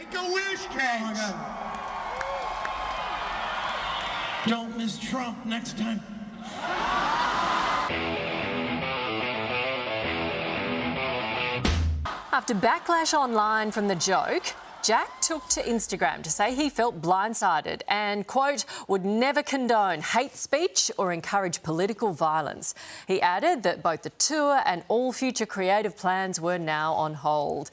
Make-A-Wish cakes! Don't miss Trump next time. After backlash online from the joke, Jack took to Instagram to say he felt blindsided and, quote, would never condone hate speech or encourage political violence. He added that both the tour and all future creative plans were now on hold.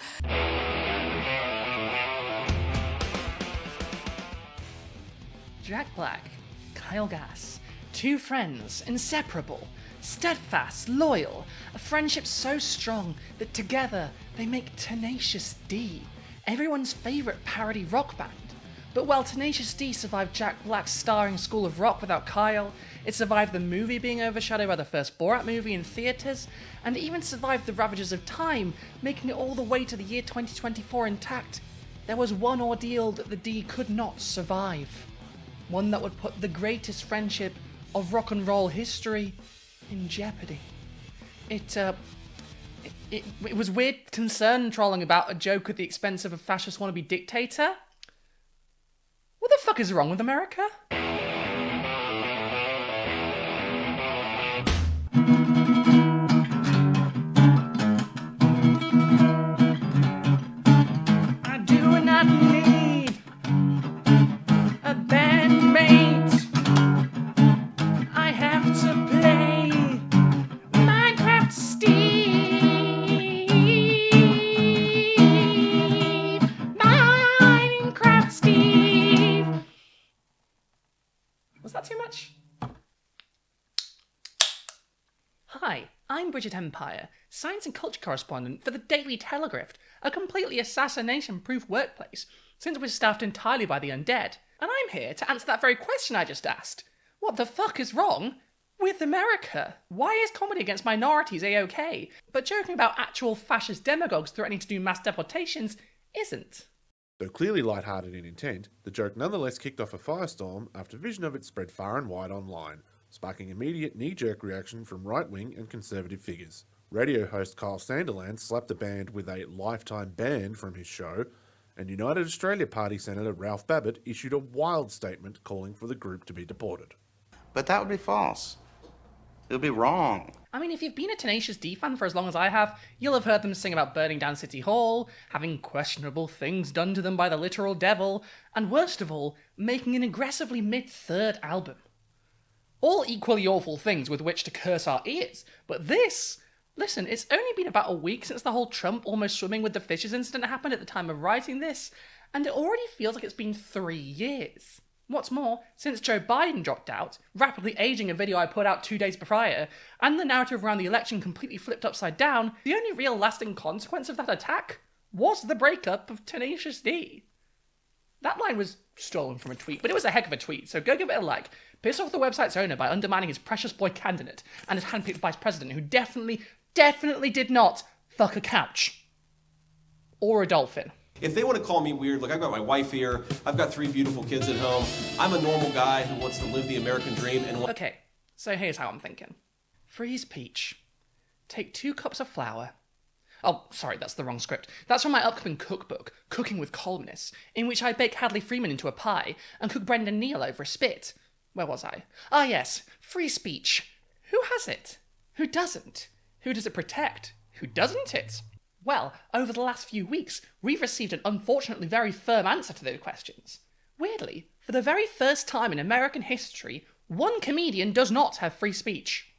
Jack Black, Kyle Gass, two friends, inseparable, steadfast, loyal, a friendship so strong that together they make Tenacious D, everyone's favourite parody rock band. But while Tenacious D survived Jack Black's starring School of Rock without Kyle, it survived the movie being overshadowed by the first Borat movie in theatres, and even survived the ravages of time, making it all the way to the year 2024 intact, there was one ordeal that the D could not survive. One that would put the greatest friendship of rock and roll history in jeopardy. It was weird concern trolling about a joke at the expense of a fascist wannabe dictator. What the fuck is wrong with America? I do not need a bandmate. I have to play Minecraft Steve. Minecraft Steve. Was that too much? Hi, I'm Bridget Empire, science and culture correspondent for the Daily Telegraph, a completely assassination-proof workplace, since we're staffed entirely by the undead. And I'm here to answer that very question I just asked. What the fuck is wrong with America? Why is comedy against minorities a-okay, but joking about actual fascist demagogues threatening to do mass deportations isn't? Though clearly lighthearted in intent, the joke nonetheless kicked off a firestorm after vision of it spread far and wide online, sparking immediate knee-jerk reaction from right-wing and conservative figures. Radio host Kyle Sandilands slapped the band with a lifetime ban from his show, and United Australia Party Senator Ralph Babbitt issued a wild statement calling for the group to be deported. But that would be false. It would be wrong. I mean, if you've been a Tenacious D fan for as long as I have, you'll have heard them sing about burning down City Hall, having questionable things done to them by the literal devil, and worst of all, making an aggressively mid-third album. All equally awful things with which to curse our ears, but this... Listen, it's only been about a week since the whole Trump almost swimming with the fishes incident happened at the time of writing this, and it already feels like it's been 3 years. What's more, since Joe Biden dropped out, rapidly aging a video I put out 2 days prior, and the narrative around the election completely flipped upside down, the only real lasting consequence of that attack was the breakup of Tenacious D. That line was stolen from a tweet, but it was a heck of a tweet, so go give it a like. Piss off the website's owner by undermining his precious boy candidate and his handpicked vice president, who definitely did not fuck a couch. Or a dolphin. If they want to call me weird, look, I've got my wife here, I've got 3 beautiful kids at home, I'm a normal guy who wants to live the American dream and... Okay, so here's how I'm thinking. Freeze peach. Take 2 cups of flour. Oh, sorry, that's the wrong script. That's from my upcoming cookbook, Cooking with Columnists, in which I bake Hadley Freeman into a pie and cook Brendan Neal over a spit. Where was I? Ah yes, free speech. Who has it? Who doesn't? Who does it protect? Who doesn't it? Well, over the last few weeks, we've received an unfortunately very firm answer to those questions. Weirdly, for the very first time in American history, one comedian does not have free speech.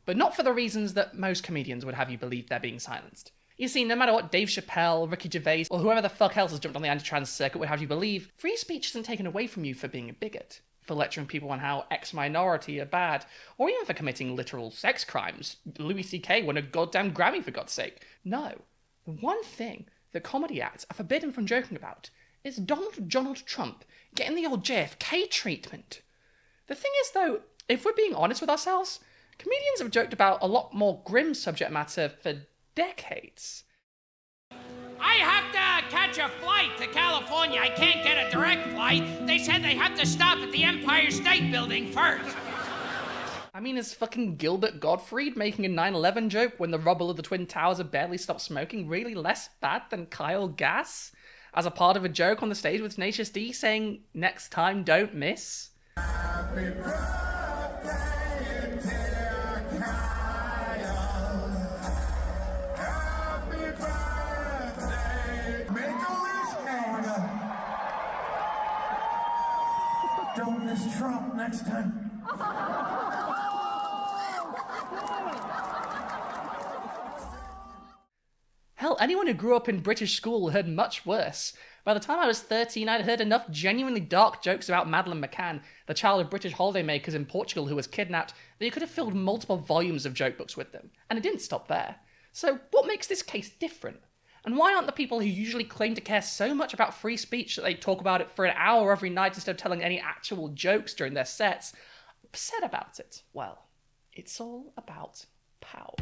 But not for the reasons that most comedians would have you believe they're being silenced. You see, no matter what Dave Chappelle, Ricky Gervais, or whoever the fuck else has jumped on the anti-trans circuit would have you believe, free speech isn't taken away from you for being a bigot, for lecturing people on how X minority are bad, or even for committing literal sex crimes. Louis C.K. won a goddamn Grammy, for God's sake. No. The one thing that comedy acts are forbidden from joking about is Donald Trump getting the old JFK treatment. The thing is, though, if we're being honest with ourselves, comedians have joked about a lot more grim subject matter for decades. I have to catch a flight to California. I can't get a direct flight. They said they have to stop at the Empire State Building first. I mean, is fucking Gilbert Gottfried making a 9/11 joke when the rubble of the Twin Towers have barely stopped smoking really less bad than Kyle Gass? as a part of a joke on the stage with Tenacious D saying, "Next time, don't miss"? Happy birthday, dear Kyle. Happy birthday. Make a wish, Kyle. Don't miss Trump next time. Hell, anyone who grew up in British school heard much worse. By the time I was 13, I'd heard enough genuinely dark jokes about Madeleine McCann, the child of British holidaymakers in Portugal who was kidnapped, that you could have filled multiple volumes of joke books with them. And it didn't stop there. So what makes this case different? And why aren't the people who usually claim to care so much about free speech that they talk about it for an hour every night instead of telling any actual jokes during their sets upset about it? Well, it's all about power.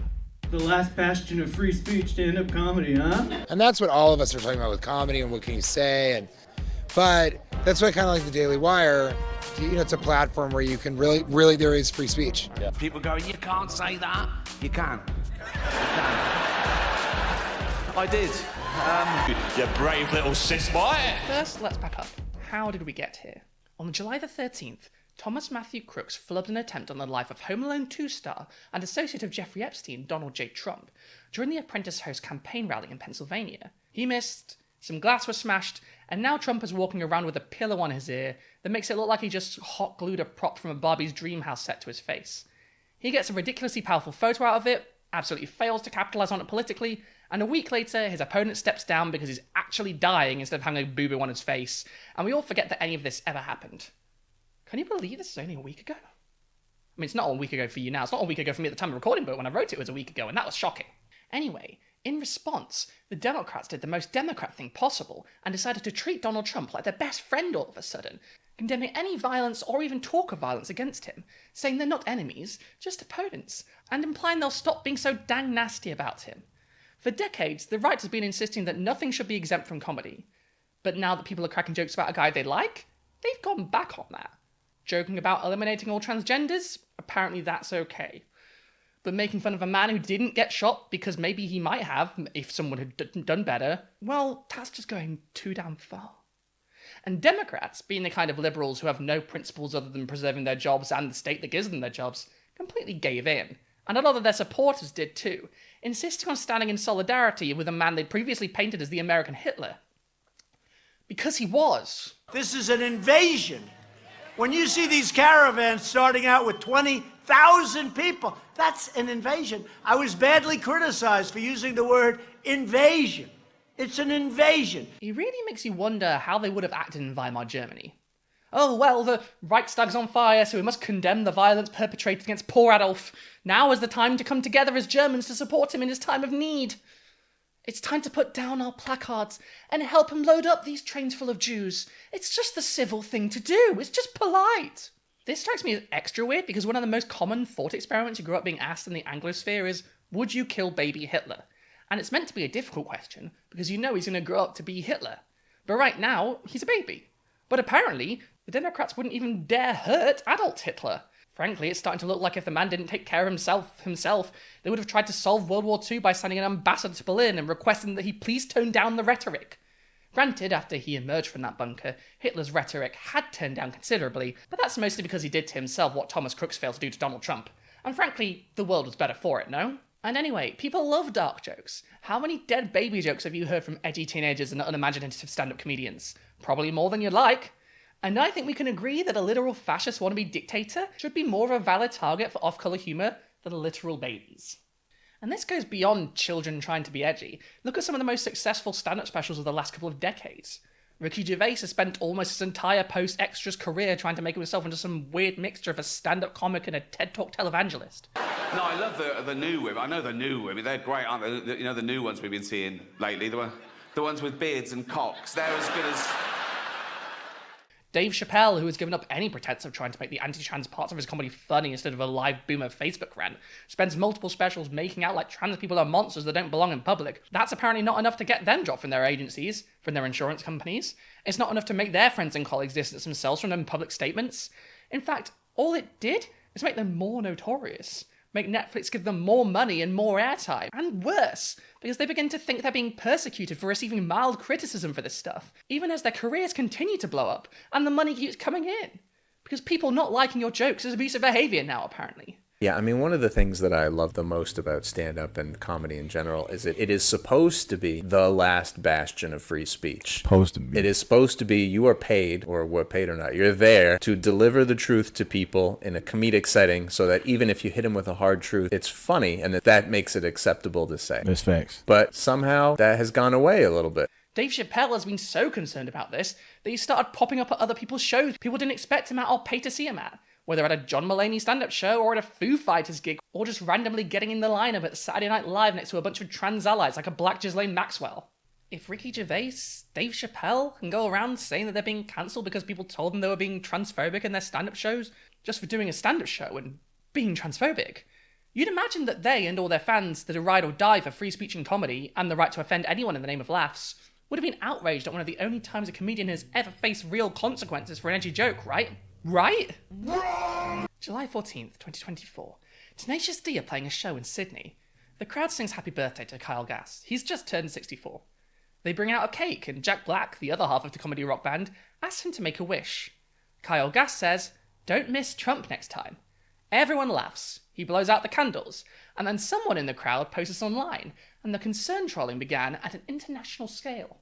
The last bastion of free speech, stand-up comedy, huh? And that's what all of us are talking about with comedy and what can you say. But that's why I kind of like the Daily Wire. It's a platform where you can really there is free speech. Yeah. People go, you can't say that. You can. I did. You brave little cis boy. First, let's back up. How did we get here? On July the 13th, Thomas Matthew Crooks flubbed an attempt on the life of Home Alone 2 star and associate of Jeffrey Epstein, Donald J. Trump, during the Apprentice Host campaign rally in Pennsylvania. He missed, some glass was smashed, and now Trump is walking around with a pillow on his ear that makes it look like he just hot glued a prop from a Barbie's dream house set to his face. He gets a ridiculously powerful photo out of it, absolutely fails to capitalize on it politically, and a week later, his opponent steps down because he's actually dying instead of having a boo-boo on his face, and we all forget that any of this ever happened. Can you believe this is only a week ago? I mean, it's not a week ago for you now. It's not a week ago for me at the time of recording, but when I wrote it was a week ago, and that was shocking. Anyway, in response, the Democrats did the most Democrat thing possible and decided to treat Donald Trump like their best friend all of a sudden, condemning any violence or even talk of violence against him, saying they're not enemies, just opponents, and implying they'll stop being so dang nasty about him. For decades, the right has been insisting that nothing should be exempt from comedy. But now that people are cracking jokes about a guy they like, they've gone back on that. Joking about eliminating all transgenders? Apparently that's okay. But making fun of a man who didn't get shot because maybe he might have, if someone had done better, well, that's just going too damn far. And Democrats, being the kind of liberals who have no principles other than preserving their jobs and the state that gives them their jobs, completely gave in. And a lot of their supporters did too, insisting on standing in solidarity with a man they'd previously painted as the American Hitler. Because he was. This is an invasion. When you see these caravans starting out with 20,000 people, that's an invasion. I was badly criticized for using the word invasion. It's an invasion. It really makes you wonder how they would have acted in Weimar Germany. Oh, well, the Reichstag's on fire, so we must condemn the violence perpetrated against poor Adolf. Now is the time to come together as Germans to support him in his time of need. It's time to put down our placards and help him load up these trains full of Jews. It's just the civil thing to do. It's just polite. This strikes me as extra weird because one of the most common thought experiments you grew up being asked in the Anglosphere is, would you kill baby Hitler? And it's meant to be a difficult question because you know he's going to grow up to be Hitler. But right now, he's a baby. But apparently, the Democrats wouldn't even dare hurt adult Hitler. Frankly, it's starting to look like if the man didn't take care of himself, they would have tried to solve World War II by sending an ambassador to Berlin and requesting that he please tone down the rhetoric. Granted, after he emerged from that bunker, Hitler's rhetoric had turned down considerably, but that's mostly because he did to himself what Thomas Crooks failed to do to Donald Trump. And frankly, the world was better for it, no? And anyway, people love dark jokes. How many dead baby jokes have you heard from edgy teenagers and unimaginative stand-up comedians? Probably more than you'd like. And I think we can agree that a literal fascist wannabe dictator should be more of a valid target for off-colour humour than literal babies. And this goes beyond children trying to be edgy. Look at some of the most successful stand-up specials of the last couple of decades. Ricky Gervais has spent almost his entire post-extras career trying to make himself into some weird mixture of a stand-up comic and a TED Talk televangelist. No, I love the new women. I know the new women. They're great, aren't they? You know, the new ones we've been seeing lately. The ones with beards and cocks. They're as good as... Dave Chappelle, who has given up any pretense of trying to make the anti-trans parts of his comedy funny instead of a live boomer Facebook rant, spends multiple specials making out like trans people are monsters that don't belong in public. That's apparently not enough to get them dropped from their agencies, from their insurance companies. It's not enough to make their friends and colleagues distance themselves from them public statements. In fact, all it did is make them more notorious. make Netflix give them more money and more airtime. And worse, because they begin to think they're being persecuted for receiving mild criticism for this stuff, even as their careers continue to blow up and the money keeps coming in. Because people not liking your jokes is abusive behavior now, apparently. Yeah, I mean, one of the things that I love the most about stand-up and comedy in general is that it is supposed to be the last bastion of free speech. Supposed to be. It is supposed to be you are paid, or we're paid or not, you're there to deliver the truth to people in a comedic setting so that even if you hit them with a hard truth, it's funny and that makes it acceptable to say. That's facts. But somehow that has gone away a little bit. Dave Chappelle has been so concerned about this that he started popping up at other people's shows people didn't expect him at or pay to see him at. Whether at a John Mulaney stand-up show or at a Foo Fighters gig, or just randomly getting in the lineup at Saturday Night Live next to a bunch of trans allies like a black Ghislaine Maxwell. If Ricky Gervais, Dave Chappelle can go around saying that they're being cancelled because people told them they were being transphobic in their stand-up shows just for doing a stand-up show and being transphobic, you'd imagine that they and all their fans that are ride or die for free speech and comedy and the right to offend anyone in the name of laughs would have been outraged at one of the only times a comedian has ever faced real consequences for an edgy joke, right? Right? July 14th, 2024. Tenacious D are playing a show in Sydney. The crowd sings happy birthday to Kyle Gass. He's just turned 64. They bring out a cake and Jack Black, the other half of the comedy rock band, asks him to make a wish. Kyle Gass says, "Don't miss Trump next time." Everyone laughs. He blows out the candles. And then someone in the crowd posts this online, and the concern trolling began at an international scale.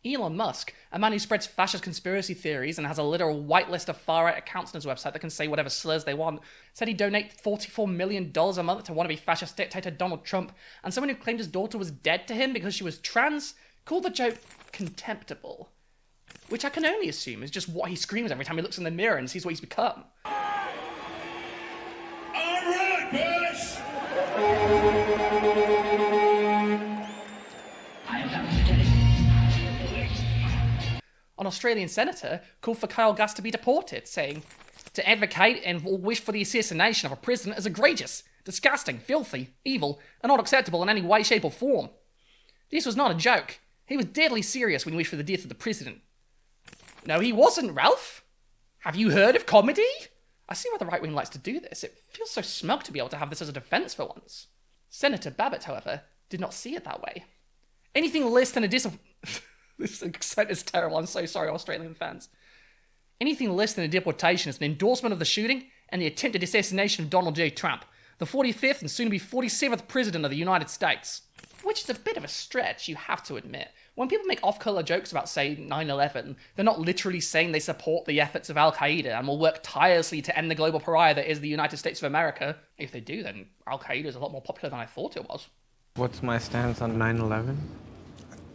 Elon Musk, a man who spreads fascist conspiracy theories and has a literal whitelist of far-right accounts on his website that can say whatever slurs they want, said he'd donate $44 million a month to wannabe fascist dictator Donald Trump, and someone who claimed his daughter was dead to him because she was trans called the joke contemptible. Which I can only assume is just what he screams every time he looks in the mirror and sees what he's become. Alright, boys! An Australian senator called for Kyle Gass to be deported, saying, "To advocate and wish for the assassination of a president is egregious, disgusting, filthy, evil, and not acceptable in any way, shape, or form." This was not a joke. He was deadly serious when he wished for the death of the president. No, he wasn't, Ralph. Have you heard of comedy? I see why the right wing likes to do this. It feels so smug to be able to have this as a defense for once. Senator Babbitt, however, did not see it that way. Anything less than a This accent is terrible. I'm so sorry, Australian fans. Anything less than a deportation is an endorsement of the shooting and the attempted assassination of Donald J. Trump, the 45th and soon-to-be 47th President of the United States. Which is a bit of a stretch, you have to admit. When people make off-colour jokes about, say, 9/11, they're not literally saying they support the efforts of Al-Qaeda and will work tirelessly to end the global pariah that is the United States of America. If they do, then Al-Qaeda is a lot more popular than I thought it was. What's my stance on 9/11?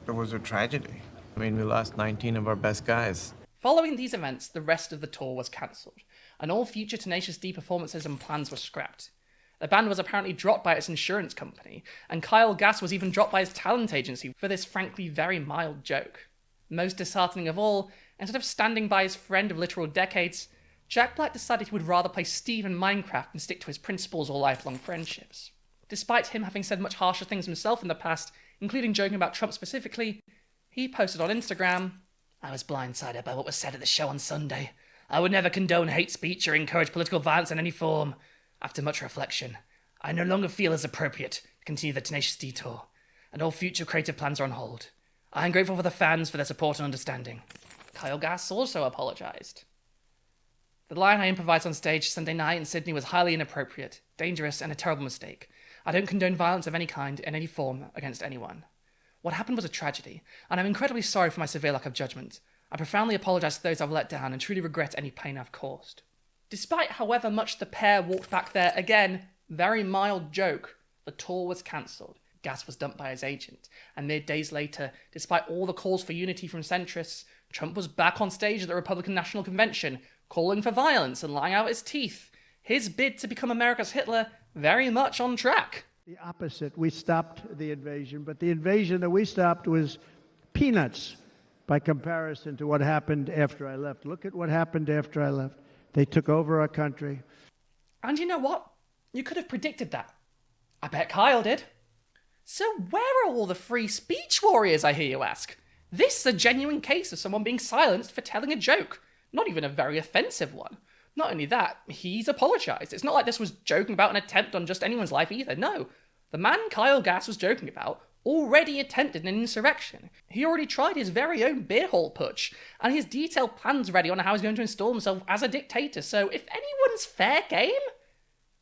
It was a tragedy. I mean, we lost 19 of our best guys. Following these events, the rest of the tour was cancelled, and all future Tenacious D performances and plans were scrapped. The band was apparently dropped by its insurance company, and Kyle Gass was even dropped by his talent agency for this frankly very mild joke. Most disheartening of all, instead of standing by his friend of literal decades, Jack Black decided he would rather play Steve in Minecraft and stick to his principles or lifelong friendships. Despite him having said much harsher things himself in the past, including joking about Trump specifically, he posted on Instagram, "I was blindsided by what was said at the show on Sunday. I would never condone hate speech or encourage political violence in any form. After much reflection, I no longer feel as appropriate to continue the Tenacious D tour, and all future creative plans are on hold. I am grateful for the fans for their support and understanding." Kyle Gass also apologised. "The line I improvised on stage Sunday night in Sydney was highly inappropriate, dangerous, and a terrible mistake. I don't condone violence of any kind in any form against anyone. What happened was a tragedy, and I'm incredibly sorry for my severe lack of judgment. I profoundly apologise to those I've let down and truly regret any pain I've caused." Despite however much the pair walked back their, again, very mild joke, the tour was cancelled. Gass was dumped by his agent, and mere days later, despite all the calls for unity from centrists, Trump was back on stage at the Republican National Convention, calling for violence and lying out his teeth. His bid to become America's Hitler very much on track. The opposite. We stopped the invasion, but the invasion that we stopped was peanuts by comparison to what happened after I left. Look at what happened after I left. They took over our country. And you know what? You could have predicted that. I bet Kyle did. So where are all the free speech warriors, I hear you ask? This is a genuine case of someone being silenced for telling a joke. Not even a very offensive one. Not only that, he's apologised. It's not like this was joking about an attempt on just anyone's life either. No, the man Kyle Gass was joking about already attempted an insurrection. He already tried his very own beer hall putsch, and his detailed plans ready on how he's going to install himself as a dictator. So if anyone's fair game,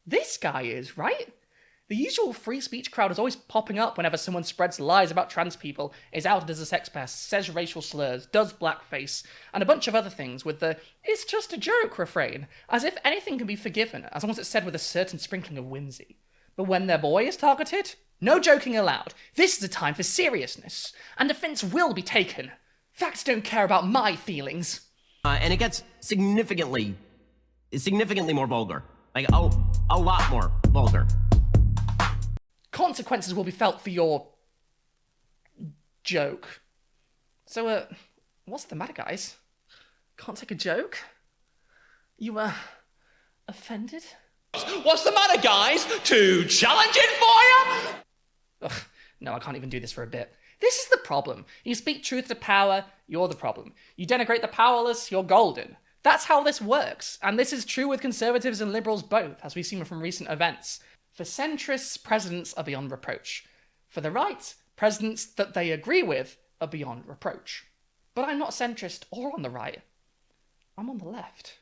this guy is, right? The usual free speech crowd is always popping up whenever someone spreads lies about trans people, is outed as a sex pest, says racial slurs, does blackface, and a bunch of other things with the "it's just a joke" refrain, as if anything can be forgiven, as long as it's said with a certain sprinkling of whimsy. But when their boy is targeted, no joking allowed. This is a time for seriousness, and offence will be taken. Facts don't care about my feelings. And it gets significantly more vulgar. Like, a lot more vulgar. Consequences will be felt for your joke. So, what's the matter, guys? Can't take a joke? You, offended? What's the matter, guys? Too challenging for you? Ugh, no, I can't even do this for a bit. This is the problem. You speak truth to power, you're the problem. You denigrate the powerless, you're golden. That's how this works, and this is true with conservatives and liberals both, as we've seen from recent events. For centrists, presidents are beyond reproach. For the right, presidents that they agree with are beyond reproach. But I'm not centrist or on the right. I'm on the left.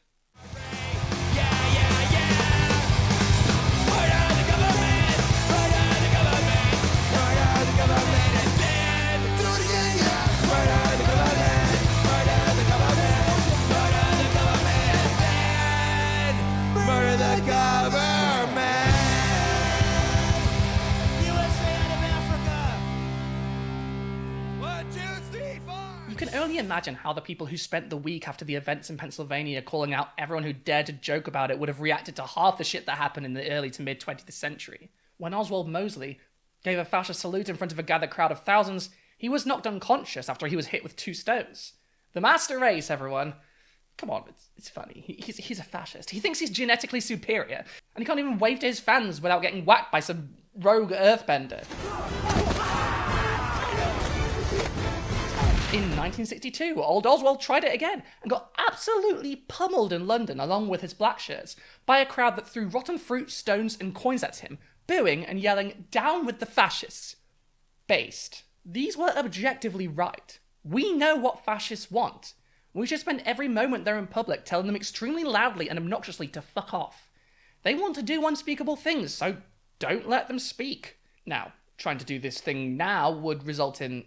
You can only imagine how the people who spent the week after the events in Pennsylvania calling out everyone who dared to joke about it would have reacted to half the shit that happened in the early to mid 20th century. When Oswald Mosley gave a fascist salute in front of a gathered crowd of thousands, he was knocked unconscious after he was hit with 2 stones. The master race, everyone. Come on, it's funny. He's a fascist. He thinks he's genetically superior, and he can't even wave to his fans without getting whacked by some rogue earthbender. In 1962, old Oswald tried it again and got absolutely pummeled in London along with his black shirts by a crowd that threw rotten fruit, stones and coins at him, booing and yelling, "Down with the fascists." Based. These were objectively right. We know what fascists want. We should spend every moment they're in public telling them extremely loudly and obnoxiously to fuck off. They want to do unspeakable things, so don't let them speak. Now, trying to do this thing now would result in,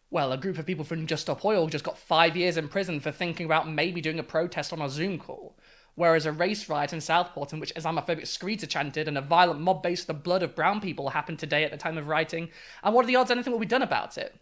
well, a group of people from Just Stop Oil just got 5 years in prison for thinking about maybe doing a protest on a Zoom call. Whereas a race riot in Southport in which Islamophobic screeds are chanted and a violent mob based on the blood of brown people happened today at the time of writing, and what are the odds anything will be done about it?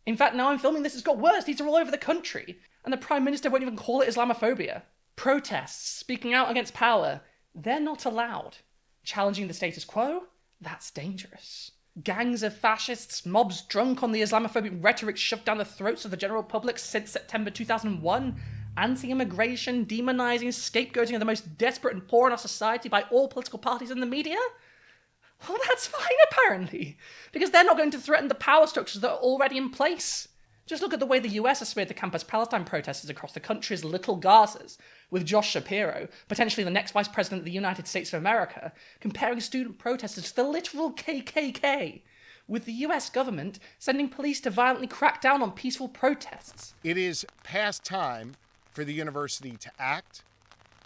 In fact, now I'm filming this, it's got worse. These are all over the country. And the Prime Minister won't even call it Islamophobia. Protests, speaking out against power, they're not allowed. Challenging the status quo? That's dangerous. Gangs of fascists, mobs drunk on the Islamophobic rhetoric shoved down the throats of the general public since September 2001, anti-immigration, demonising, scapegoating of the most desperate and poor in our society by all political parties and the media? Well, that's fine, apparently, because they're not going to threaten the power structures that are already in place. Just look at the way the US has smeared the Campus Palestine protesters across the country's little Gazas, with Josh Shapiro, potentially the next Vice President of the United States of America, comparing student protesters to the literal KKK, with the US government sending police to violently crack down on peaceful protests. It is past time for the university to act,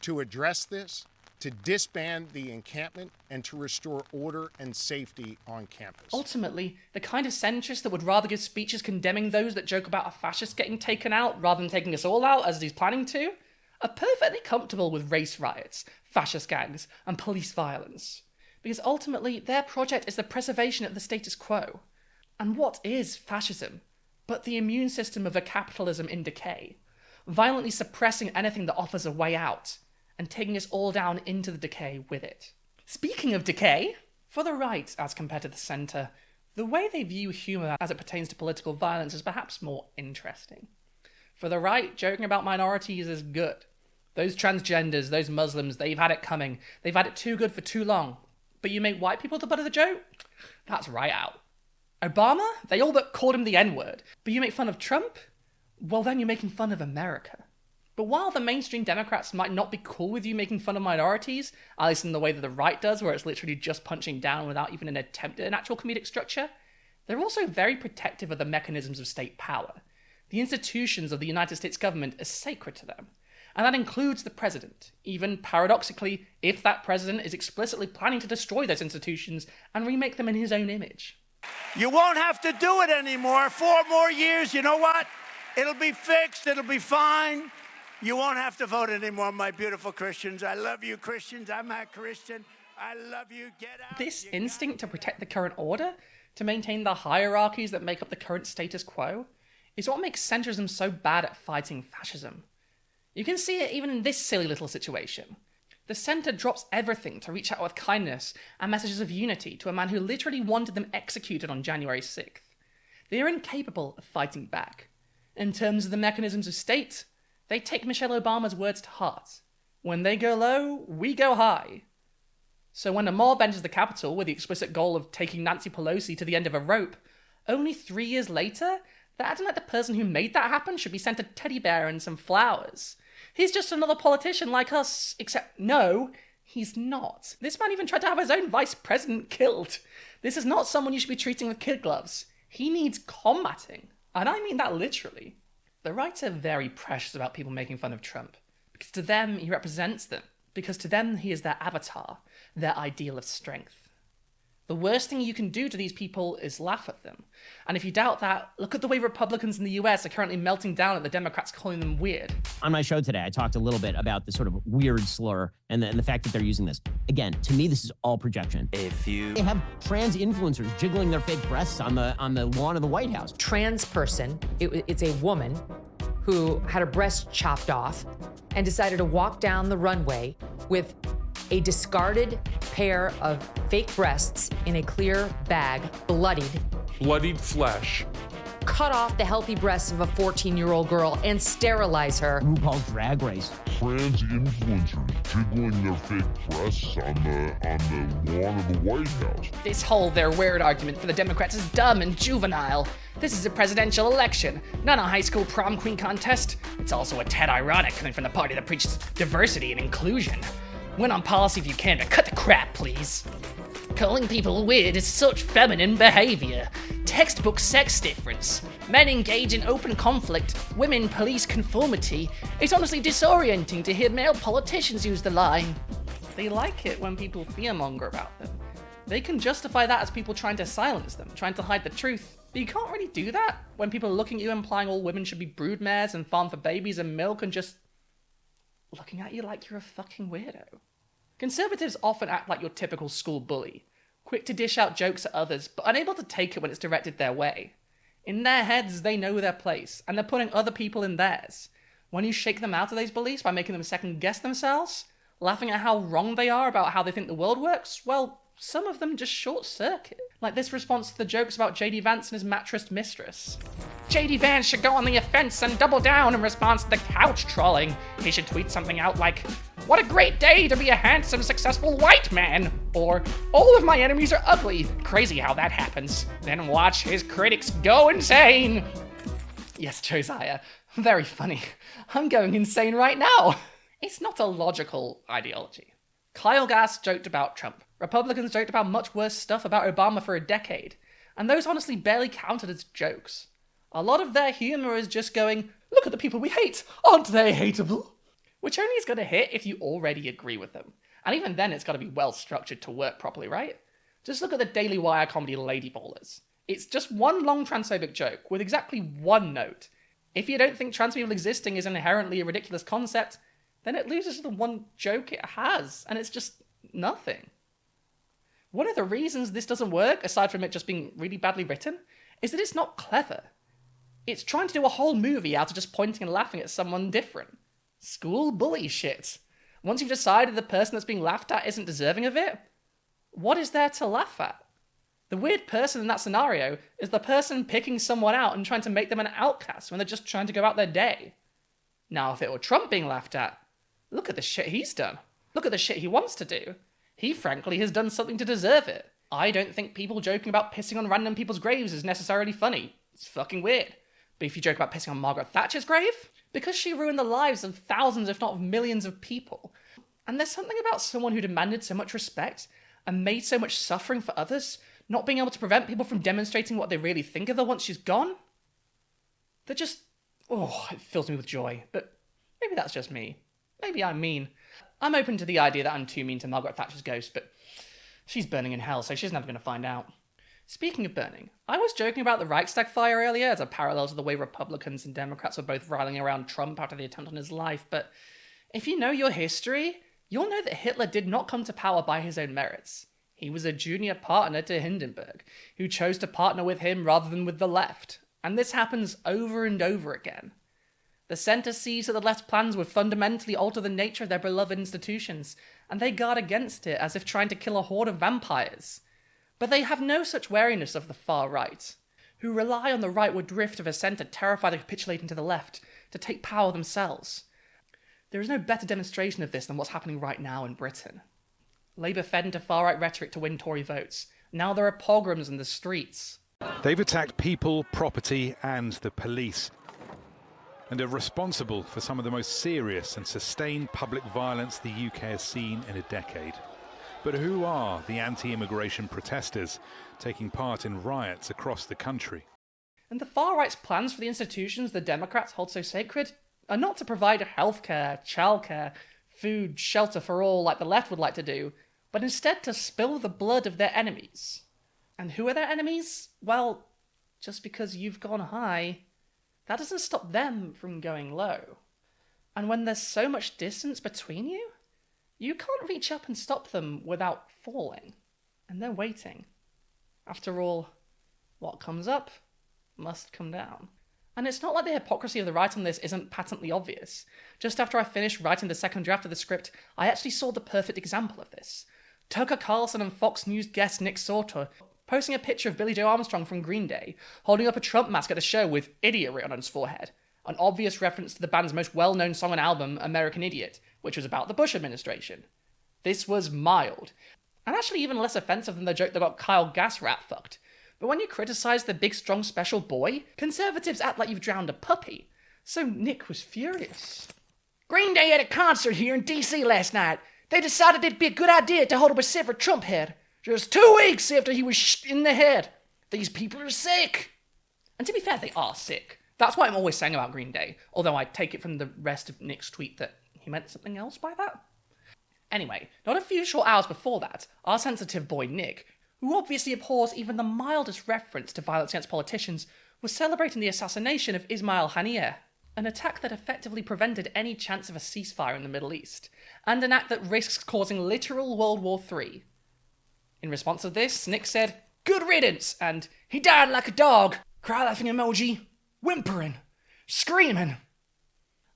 to address this, to disband the encampment, and to restore order and safety on campus. Ultimately, the kind of centrist that would rather give speeches condemning those that joke about a fascist getting taken out rather than taking us all out, as he's planning to, are perfectly comfortable with race riots, fascist gangs, and police violence. Because ultimately, their project is the preservation of the status quo. And what is fascism but the immune system of a capitalism in decay, violently suppressing anything that offers a way out, and taking us all down into the decay with it. Speaking of decay, for the right as compared to the centre, the way they view humour as it pertains to political violence is perhaps more interesting. For the right, joking about minorities is good. Those transgenders, those Muslims, they've had it coming. They've had it too good for too long. But you make white people the butt of the joke? That's right out. Obama? They all but called him the N-word. But you make fun of Trump? Well, then you're making fun of America. But while the mainstream Democrats might not be cool with you making fun of minorities, at least in the way that the right does, where it's literally just punching down without even an attempt at an actual comedic structure, they're also very protective of the mechanisms of state power. The institutions of the United States government are sacred to them. And that includes the president, even paradoxically, if that president is explicitly planning to destroy those institutions and remake them in his own image. You won't have to do it anymore. 4 more years, you know what? It'll be fixed, it'll be fine. You won't have to vote anymore, my beautiful Christians. I love you, Christians. I'm a Christian. I love you. Get out. This instinct to protect the current order, to maintain the hierarchies that make up the current status quo, is what makes centrism so bad at fighting fascism. You can see it even in this silly little situation. The centre drops everything to reach out with kindness and messages of unity to a man who literally wanted them executed on January 6th. They are incapable of fighting back. In terms of the mechanisms of state, they take Michelle Obama's words to heart. When they go low, we go high. So when a mob enters the Capitol with the explicit goal of taking Nancy Pelosi to the end of a rope, only 3 years later, they're acting like the person who made that happen should be sent a teddy bear and some flowers. He's just another politician like us, except no, he's not. This man even tried to have his own vice president killed. This is not someone you should be treating with kid gloves. He needs combating, and I mean that literally. The right are very precious about people making fun of Trump, because to them he represents them, because to them he is their avatar, their ideal of strength. The worst thing you can do to these people is laugh at them. And if you doubt that, look at the way Republicans in the US are currently melting down at the Democrats calling them weird. On my show today, I talked a little bit about the sort of weird slur and the fact that they're using this. Again, to me, this is all projection. They have trans influencers jiggling their fake breasts on the lawn of the White House. Trans person, it's a woman who had her breast chopped off and decided to walk down the runway with a discarded pair of fake breasts in a clear bag, bloodied flesh, cut off the healthy breasts of a 14-year-old girl and sterilize her. RuPaul's Drag Race. Trans influencers jiggling their fake breasts on the lawn of the White House. This whole they're weird argument for the Democrats is dumb and juvenile. This is a presidential election, not a high school prom queen contest. It's also a tad ironic coming from the party that preaches diversity and inclusion. Win on policy if you can, but cut the crap, please. Calling people weird is such feminine behavior. Textbook sex difference. Men engage in open conflict. Women police conformity. It's honestly disorienting to hear male politicians use the line. They like it when people fearmonger about them. They can justify that as people trying to silence them, trying to hide the truth. But you can't really do that when people are looking at you implying all women should be broodmares and farm for babies and milk and just looking at you like you're a fucking weirdo. Conservatives often act like your typical school bully, quick to dish out jokes at others, but unable to take it when it's directed their way. In their heads, they know their place, and they're putting other people in theirs. When you shake them out of those beliefs by making them second-guess themselves, laughing at how wrong they are about how they think the world works, well, some of them just short-circuit. Like this response to the jokes about J.D. Vance and his mattress mistress. J.D. Vance should go on the offense and double down in response to the couch trolling. He should tweet something out like, "What a great day to be a handsome, successful white man!" Or, "All of my enemies are ugly. Crazy how that happens." Then watch his critics go insane. Yes, Josiah, very funny. I'm going insane right now. It's not a logical ideology. Kyle Gass joked about Trump. Republicans joked about much worse stuff about Obama for a decade, and those honestly barely counted as jokes. A lot of their humor is just going, "Look at the people we hate, aren't they hateable?" Which only is going to hit if you already agree with them. And even then it's got to be well structured to work properly, right? Just look at the Daily Wire comedy Lady Ballers. It's just one long transphobic joke with exactly one note. If you don't think trans people existing is inherently a ridiculous concept, then it loses the one joke it has, and it's just nothing. One of the reasons this doesn't work, aside from it just being really badly written, is that it's not clever. It's trying to do a whole movie out of just pointing and laughing at someone different. School bully shit. Once you've decided the person that's being laughed at isn't deserving of it, what is there to laugh at? The weird person in that scenario is the person picking someone out and trying to make them an outcast when they're just trying to go out their day. Now, if it were Trump being laughed at, look at the shit he's done. Look at the shit he wants to do. He frankly has done something to deserve it. I don't think people joking about pissing on random people's graves is necessarily funny. It's fucking weird. But if you joke about pissing on Margaret Thatcher's grave, because she ruined the lives of thousands, if not of millions of people. And there's something about someone who demanded so much respect and made so much suffering for others, not being able to prevent people from demonstrating what they really think of her once she's gone, that just, it fills me with joy. But maybe that's just me. Maybe I'm mean. I'm open to the idea that I'm too mean to Margaret Thatcher's ghost, but she's burning in hell, so she's never going to find out. Speaking of burning, I was joking about the Reichstag fire earlier as a parallel to the way Republicans and Democrats were both riling around Trump after the attempt on his life, but if you know your history, you'll know that Hitler did not come to power by his own merits. He was a junior partner to Hindenburg, who chose to partner with him rather than with the left, and this happens over and over again. The centre sees that the left's plans would fundamentally alter the nature of their beloved institutions, and they guard against it as if trying to kill a horde of vampires. But they have no such wariness of the far right, who rely on the rightward drift of a centre terrified of capitulating to the left to take power themselves. There is no better demonstration of this than what's happening right now in Britain. Labour fed into far-right rhetoric to win Tory votes. Now there are pogroms in the streets. They've attacked people, property and the police, and are responsible for some of the most serious and sustained public violence the UK has seen in a decade. But who are the anti-immigration protesters taking part in riots across the country? And the far-right's plans for the institutions the Democrats hold so sacred are not to provide healthcare, childcare, food, shelter for all like the left would like to do, but instead to spill the blood of their enemies. And who are their enemies? Well, just because you've gone high, that doesn't stop them from going low. And when there's so much distance between you, you can't reach up and stop them without falling. And they're waiting. After all, what comes up must come down. And it's not like the hypocrisy of the right on this isn't patently obvious. Just after I finished writing the second draft of the script, I actually saw the perfect example of this. Tucker Carlson and Fox News guest Nick Sauter posting a picture of Billy Joe Armstrong from Green Day, holding up a Trump mask at a show with "idiot" written on his forehead, an obvious reference to the band's most well-known song and album, American Idiot, which was about the Bush administration. This was mild, and actually even less offensive than the joke that got Kyle Gass rat-fucked. But when you criticise the big, strong, special boy, conservatives act like you've drowned a puppy. So Nick was furious. Green Day had a concert here in D.C. last night. They decided it'd be a good idea to hold up a separate Trump head, just 2 weeks after he was in the head. These people are sick. And to be fair, they are sick. That's what I'm always saying about Green Day, although I take it from the rest of Nick's tweet that he meant something else by that. Anyway, not a few short hours before that, our sensitive boy Nick, who obviously abhors even the mildest reference to violence against politicians, was celebrating the assassination of Ismail Haniyeh, an attack that effectively prevented any chance of a ceasefire in the Middle East, and an act that risks causing literal World War III. In response to this, Nick said, "Good riddance," and "he died like a dog," cry laughing emoji, whimpering, screaming.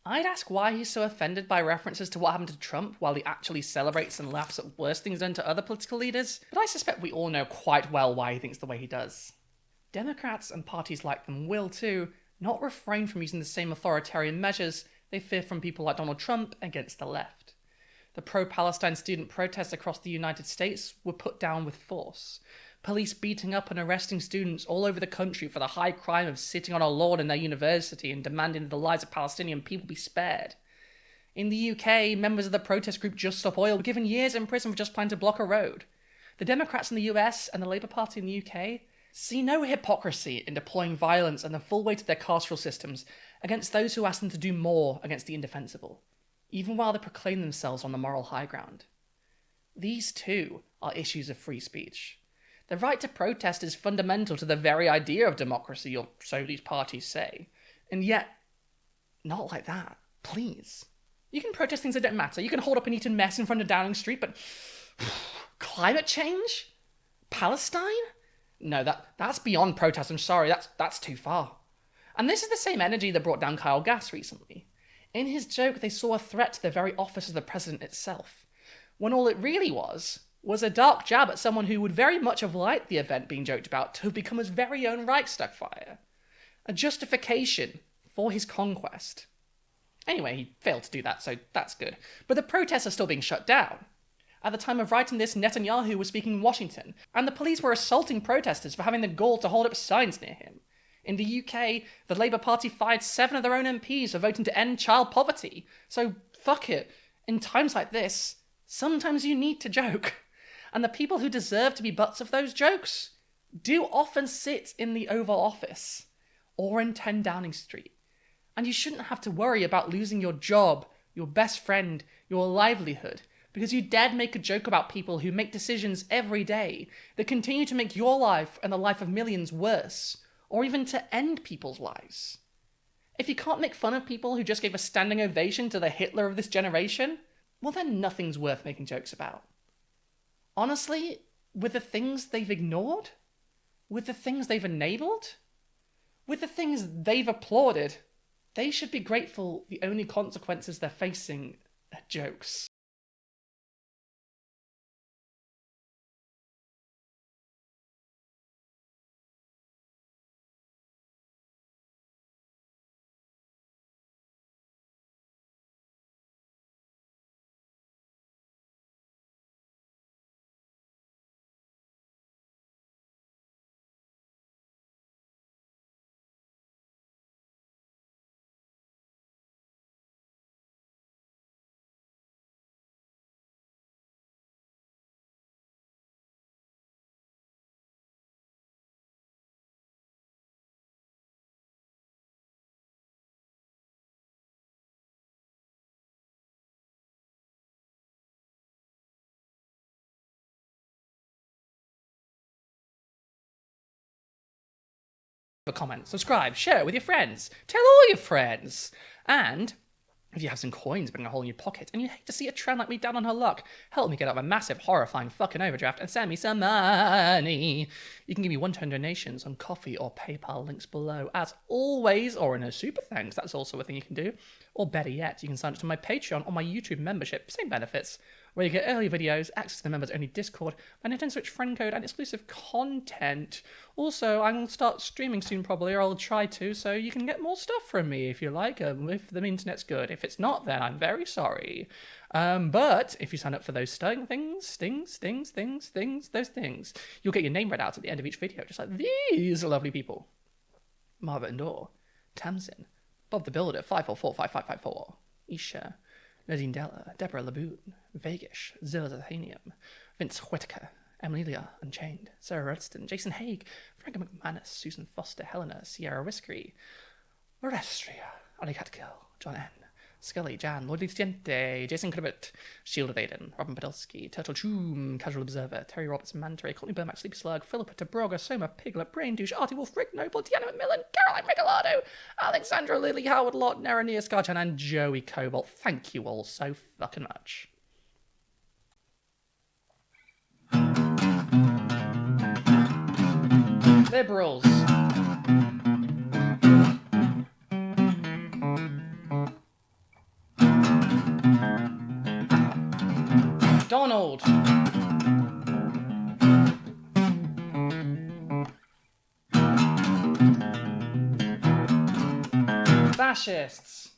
I'd ask why he's so offended by references to what happened to Trump while he actually celebrates and laughs at worse things done to other political leaders, but I suspect we all know quite well why he thinks the way he does. Democrats and parties like them will too not refrain from using the same authoritarian measures they fear from people like Donald Trump against the left. The pro-Palestine student protests across the United States were put down with force. Police beating up and arresting students all over the country for the high crime of sitting on a lawn in their university and demanding that the lives of Palestinian people be spared. In the UK, members of the protest group Just Stop Oil were given years in prison for just planning to block a road. The Democrats in the US and the Labour Party in the UK see no hypocrisy in deploying violence and the full weight of their carceral systems against those who ask them to do more against the indefensible, even while they proclaim themselves on the moral high ground. These too are issues of free speech. The right to protest is fundamental to the very idea of democracy, or so these parties say. And yet, not like that. Please. You can protest things that don't matter. You can hold up an eaten mess in front of Downing Street, but climate change? Palestine? No, that's beyond protest. I'm sorry, that's too far. And this is the same energy that brought down Kyle Gass recently. In his joke, they saw a threat to the very office of the president itself, when all it really was a dark jab at someone who would very much have liked the event being joked about to have become his very own Reichstag fire. A justification for his conquest. Anyway, he failed to do that, so that's good. But the protests are still being shut down. At the time of writing this, Netanyahu was speaking in Washington, and the police were assaulting protesters for having the gall to hold up signs near him. In the UK, the Labour Party fired 7 of their own MPs for voting to end child poverty. So, fuck it. In times like this, sometimes you need to joke. And the people who deserve to be butts of those jokes do often sit in the Oval Office or in 10 Downing Street. And you shouldn't have to worry about losing your job, your best friend, your livelihood, because you dared make a joke about people who make decisions every day that continue to make your life and the life of millions worse, or even to end people's lives. If you can't make fun of people who just gave a standing ovation to the Hitler of this generation, well then nothing's worth making jokes about. Honestly, with the things they've ignored, with the things they've enabled, with the things they've applauded, they should be grateful the only consequences they're facing are jokes. A comment, subscribe, share it with your friends, tell all your friends, and if you have some coins burning a hole in your pocket and you hate to see a trend like me down on her luck, help me get out of a massive, horrifying fucking overdraft and send me some money. You can give me one-time donations on Coffee or PayPal, links below, as always, or in a super thanks, that's also a thing you can do. Or better yet, you can sign up to my Patreon or my YouTube membership, same benefits, where you get early videos, access to the members-only Discord, my Nintendo Switch friend code, and exclusive content. Also, I'm going to start streaming soon probably, or I'll try to, so you can get more stuff from me if you like, if the internet's good. If it's not, then I'm very sorry. But if you sign up for those those things, you'll get your name read out at the end of each video, just like these lovely people. Margaret and Dor, Tamsin, Bob the Builder, 5445554, Isha, Nadine Della, Deborah Laboon, Vegas, Zilla Zathanium, Vince Whitaker, Emilia Unchained, Sarah Rudston, Jason Haig, Frank McManus, Susan Foster, Helena, Sierra Whiskery, Orestria, Ali Catgill, John N., Scully, Jan, Lloyd Luciente, Jason Cribbett, Shield of Aiden, Robin Podolsky, Turtle Choom, Casual Observer, Terry Roberts, Mantray, Courtney Burmack, Sleepy Slug, Philippa Tabroga, Soma, Piglet, Brain Douche, Artie Wolf, Rick Noble, Deanna McMillan, Caroline Regalado, Alexandra Lily, Howard Lott, Nerania Scarchan, and Joey Cobalt. Thank you all so fucking much. Liberals. Donald. Fascists.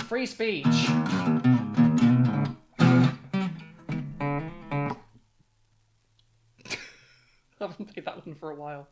Free speech. I haven't played that one for a while.